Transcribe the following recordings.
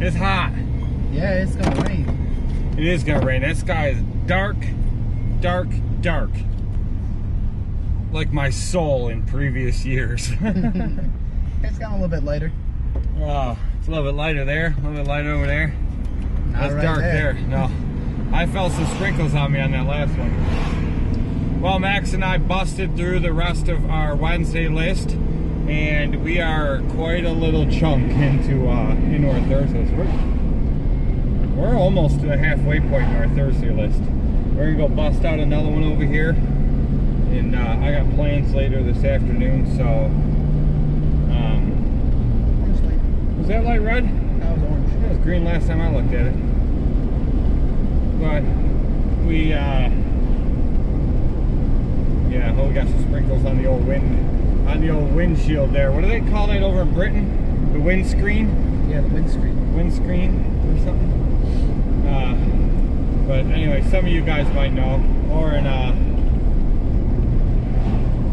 It's hot. Yeah, it's gonna rain. It is gonna rain. That sky is dark, dark, dark. Like my soul in previous years. It's gotten a little bit lighter. Oh, it's a little bit lighter there, a little bit lighter over there. That's right dark there. No, I felt some sprinkles on me on that last one. Well, Max and I busted through the rest of our Wednesday list, and we are quite a little chunk into our Thursday list. We're almost to the halfway point in our Thursday list. We're gonna go bust out another one over here, and I got plans later this afternoon. So, was that light red? That was orange. It was green last time I looked at it. But we, yeah, we got some sprinkles on the old windshield there. What do they call that over in Britain? The windscreen? Yeah, the windscreen. Windscreen or something. But anyway, some of you guys might know. Or in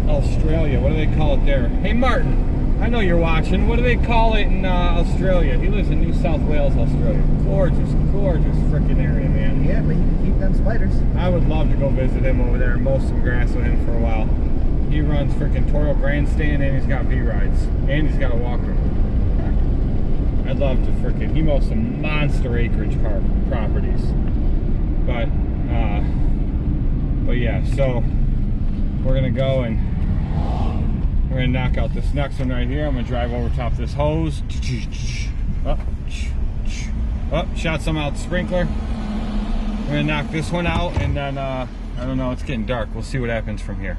Australia, what do they call it there? Hey Martin, I know you're watching. What do they call it in Australia? He lives in New South Wales, Australia. Gorgeous, gorgeous freaking area, man. Yeah, but you can keep them spiders. I would love to go visit him over there and mow some grass with him for a while. He runs freaking Toro Grandstand, and he's got V-rides, and he's got a walker. I'd love to freaking, he mows some monster acreage properties. But yeah, so we're gonna go and we're gonna knock out this next one right here. I'm gonna drive over top this hose. Oh, shot some out the sprinkler. We're gonna knock this one out, and then I don't know, it's getting dark. We'll see what happens from here.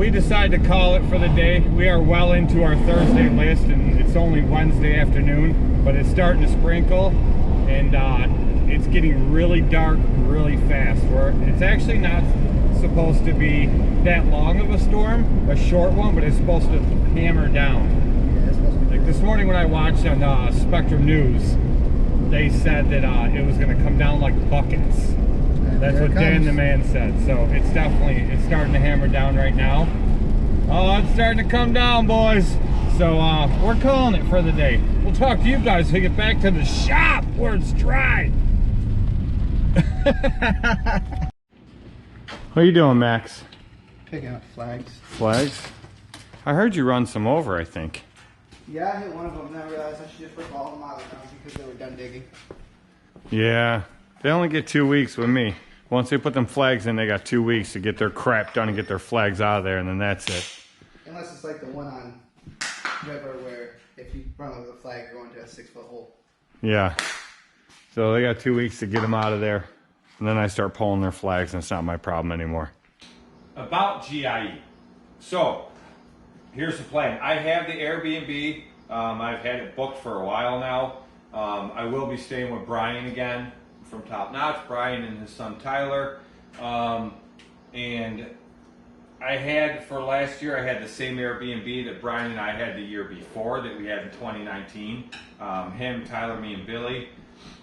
we decided to call it for the day. We are well into our Thursday list, and it's only Wednesday afternoon, but it's starting to sprinkle, and it's getting really dark really fast. It's actually not supposed to be that long of a storm, a short one, but it's supposed to hammer down. Yeah, it's supposed to be Like this morning when I watched on Spectrum News, they said that it was going to come down like buckets. That's what Dan the man said. So it's starting to hammer down right now. Oh, it's starting to come down, boys. So we're calling it for the day. We'll talk to you guys when we get back to the shop where it's dry. What are you doing, Max? picking up flags. Flags? I heard you run some over, I think. Yeah, I hit one of them and I realized I should just rip all of them out of the ground because they were done digging. Yeah, they only get 2 weeks with me. Once they put them flags in, they got 2 weeks to get their crap done and get their flags out of there, and then that's it. Unless it's like the one on River where if you run over the flag, you're going to a 6-foot hole. Yeah. So they got 2 weeks to get them out of there, and then I start pulling their flags, and it's not my problem anymore. About GIE. So, here's the plan. I have the Airbnb. I've had it booked for a while now. I will be staying with Brian again from Top Notch, Brian and his son Tyler. And I had, for last year, I had the same Airbnb that Brian and I had the year before that we had in 2019. Him, Tyler, me, and Billy.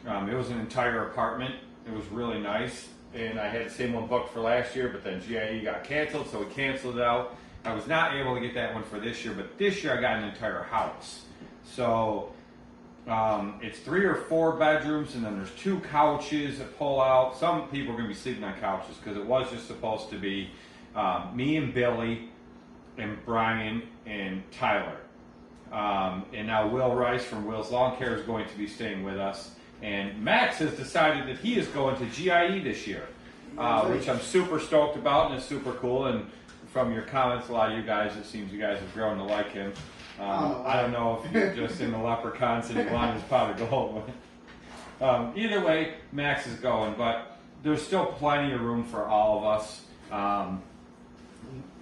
It was an entire apartment. It was really nice. And I had the same one booked for last year, but then GIE got canceled, so we canceled it out. I was not able to get that one for this year, but this year I got an entire house. So it's 3 or 4 bedrooms, and then there's 2 couches that pull out. Some people are going to be sleeping on couches because it was just supposed to be me and Billy and Brian and Tyler. And now Will Rice from Will's Lawn Care is going to be staying with us. And Max has decided that he is going to GIE this year, which I'm super stoked about, and it's super cool. And from your comments, a lot of you guys, it seems you guys have grown to like him. I don't know if you're just in the leprechauns and you want his pot of gold. Either way, Max is going, but there's still plenty of room for all of us.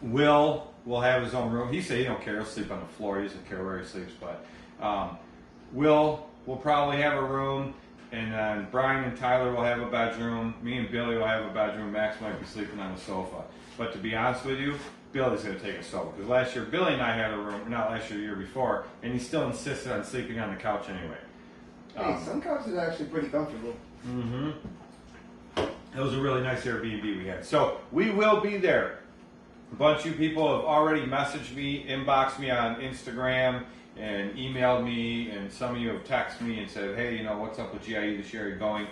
Will have his own room. He said he don't care. He'll sleep on the floor. He doesn't care where he sleeps, but Will probably have a room. And then Brian and Tyler will have a bedroom. Me and Billy will have a bedroom. Max might be sleeping on the sofa. But to be honest with you, Billy's going to take a sofa. Because last year, Billy and I had a room, not last year, the year before, and he still insisted on sleeping on the couch anyway. Hey, some couches are actually pretty comfortable. Mm-hmm. It was a really nice Airbnb we had. So we will be there. A bunch of you people have already messaged me, inboxed me on Instagram, and emailed me, and some of you have texted me and said, hey, you know, what's up with GIE this year? Are you going?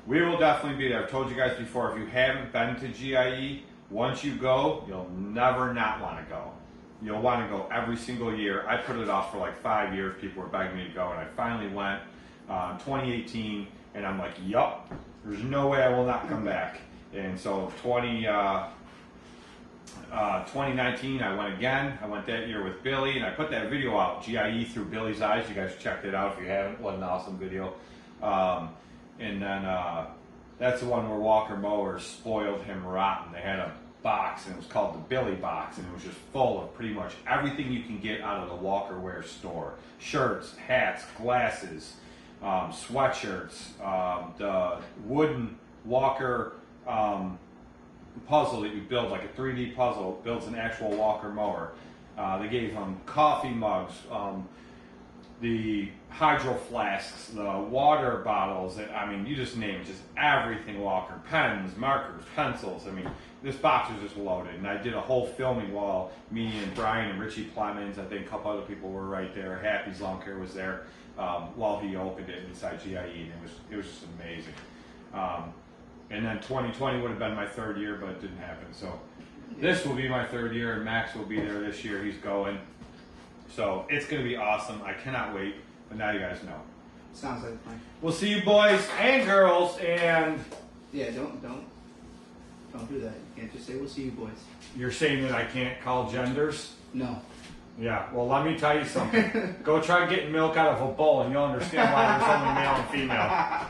We will definitely be there. I've told you guys before, if you haven't been to GIE, once you go, you'll never not want to go. You'll want to go every single year. I put it off for like 5 years. People were begging me to go, and I finally went in 2018, and I'm like, yup, there's no way I will not come back. And so 2019, I went again. I went that year with Billy, and I put that video out, GIE Through Billy's Eyes. You guys checked it out if you haven't. What an awesome video. And then that's the one where Walker Mowers spoiled him rotten. They had a box, and it was called the Billy Box, and it was just full of pretty much everything you can get out of the Walker Wear store. Shirts, hats, glasses, sweatshirts, the wooden Walker puzzle that you build, like a 3D puzzle, builds an actual Walker mower. They gave him coffee mugs, the hydro flasks, the water bottles, I mean, you just name it, just everything Walker. Pens, markers, pencils. I mean, this box was just loaded. And I did a whole filming while me and Brian and Richie Plemons, I think a couple other people were right there. Happy's Lawn Care was there while he opened it inside GIE, and it was just amazing. And then 2020 would have been my 3rd year, but it didn't happen. So this will be my 3rd year, and Max will be there this year. He's going. So it's going to be awesome. I cannot wait. But now you guys know. Sounds like fun. We'll see you boys and girls. And yeah, don't do that. You can't just say we'll see you boys. You're saying that I can't call genders? No. Yeah. Well, let me tell you something. Go try getting milk out of a bowl, and you'll understand why there's only male and female.